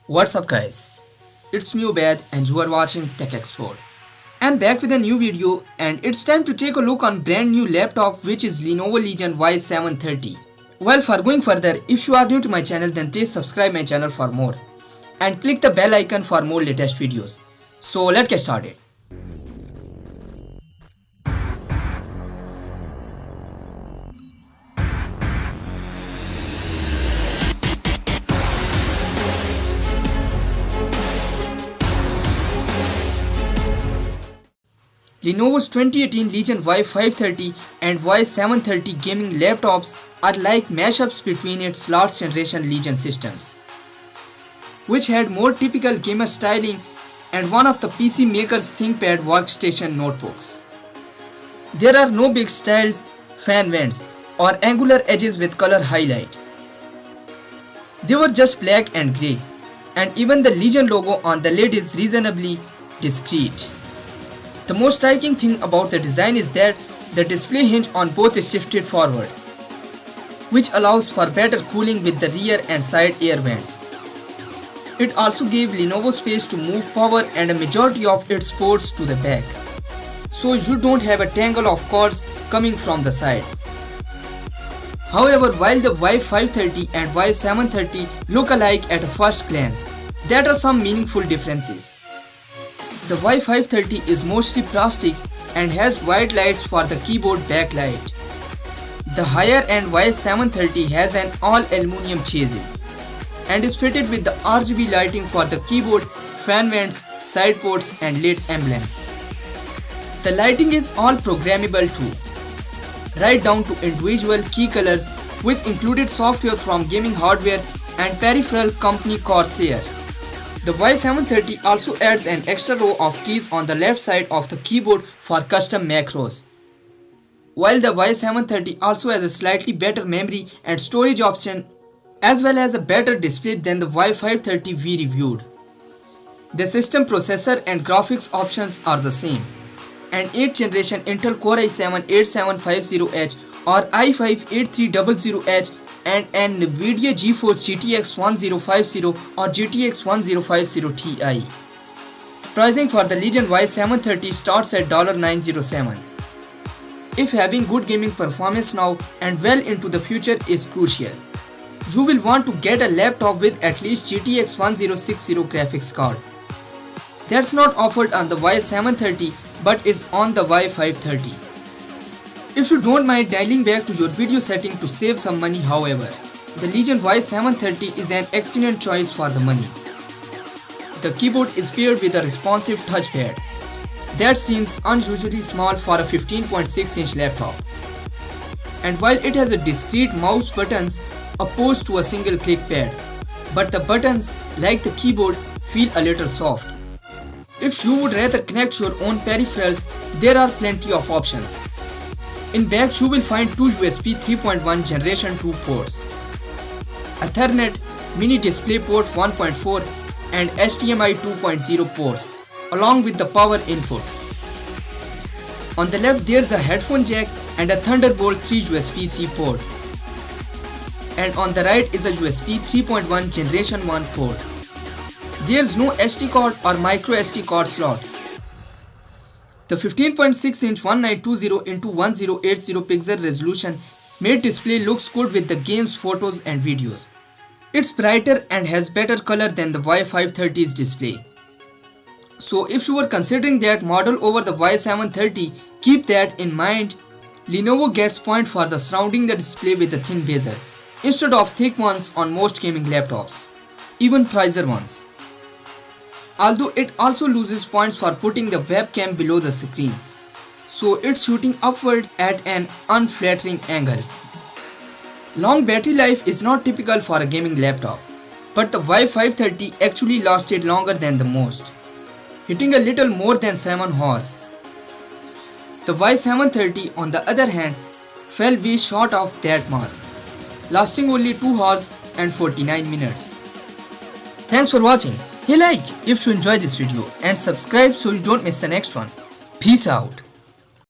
What's up guys? It's me Obed and you are watching Tech Expode. I'm back with a new video and it's time to take a look on brand new laptop which is Lenovo Legion Y730. Well, for going further, if you are new to my channel then please subscribe my channel for more and click the bell icon for more latest videos. So let's get started. Lenovo's 2018 Legion Y530 and Y730 gaming laptops are like mashups between its last generation Legion systems, which had more typical gamer styling and one of the PC maker's ThinkPad workstation notebooks. There are no big styles, fan vents, or angular edges with color highlight. They were just black and grey, and even the Legion logo on the lid is reasonably discreet. The most striking thing about the design is that the display hinge on both is shifted forward, which allows for better cooling with the rear and side air vents. It also gave Lenovo space to move power and a majority of its ports to the back, so you don't have a tangle of cords coming from the sides. However, while the Y530 and Y730 look alike at a first glance, there are some meaningful differences. The Y530 is mostly plastic and has white lights for the keyboard backlight. The higher end Y730 has an all aluminum chassis and is fitted with the RGB lighting for the keyboard, fan vents, side ports and lid emblem. The lighting is all programmable too, right down to individual key colors with included software from gaming hardware and peripheral company Corsair. The Y730 also adds an extra row of keys on the left side of the keyboard for custom macros, while the Y730 also has a slightly better memory and storage option as well as a better display than the Y530 we reviewed. The system processor and graphics options are the same. An 8th generation Intel Core i7-8750H or i5-8300H and an Nvidia GeForce GTX 1050 or GTX 1050 Ti. Pricing for the Legion Y730 starts at $907. If having good gaming performance now and well into the future is crucial, you will want to get a laptop with at least GTX 1060 graphics card. That's not offered on the Y730 but is on the Y530. If you don't mind dialing back to your video setting to save some money, however, the Legion Y730 is an excellent choice for the money. The keyboard is paired with a responsive touchpad that seems unusually small for a 15.6-inch laptop. And while it has a discrete mouse buttons opposed to a single click pad, but the buttons, like the keyboard, feel a little soft. If you would rather connect your own peripherals, there are plenty of options. In back you will find two USB 3.1 Generation 2 ports, Ethernet, Mini DisplayPort 1.4 and HDMI 2.0 ports along with the power input. On the left there is a headphone jack and a Thunderbolt 3 USB-C port, and on the right is a USB 3.1 Generation 1 port. There is no SD card or micro SD card slot. The 15.6-inch 1920 x 1080 pixel resolution made display looks good with the game's photos and videos. It's brighter and has better color than the Y530's display. So if you are considering that model over the Y730, keep that in mind. Lenovo gets points for the surrounding the display with a thin bezel instead of thick ones on most gaming laptops, even pricier ones. Although it also loses points for putting the webcam below the screen, so it's shooting upward at an unflattering angle. Long battery life is not typical for a gaming laptop, but the Y530 actually lasted longer than the most, hitting a little more than 7 hours. The Y730 on the other hand fell way short of that mark, lasting only 2 hours and 49 minutes. Thanks for watching. Hit like if you enjoyed this video and subscribe so you don't miss the next one. Peace out.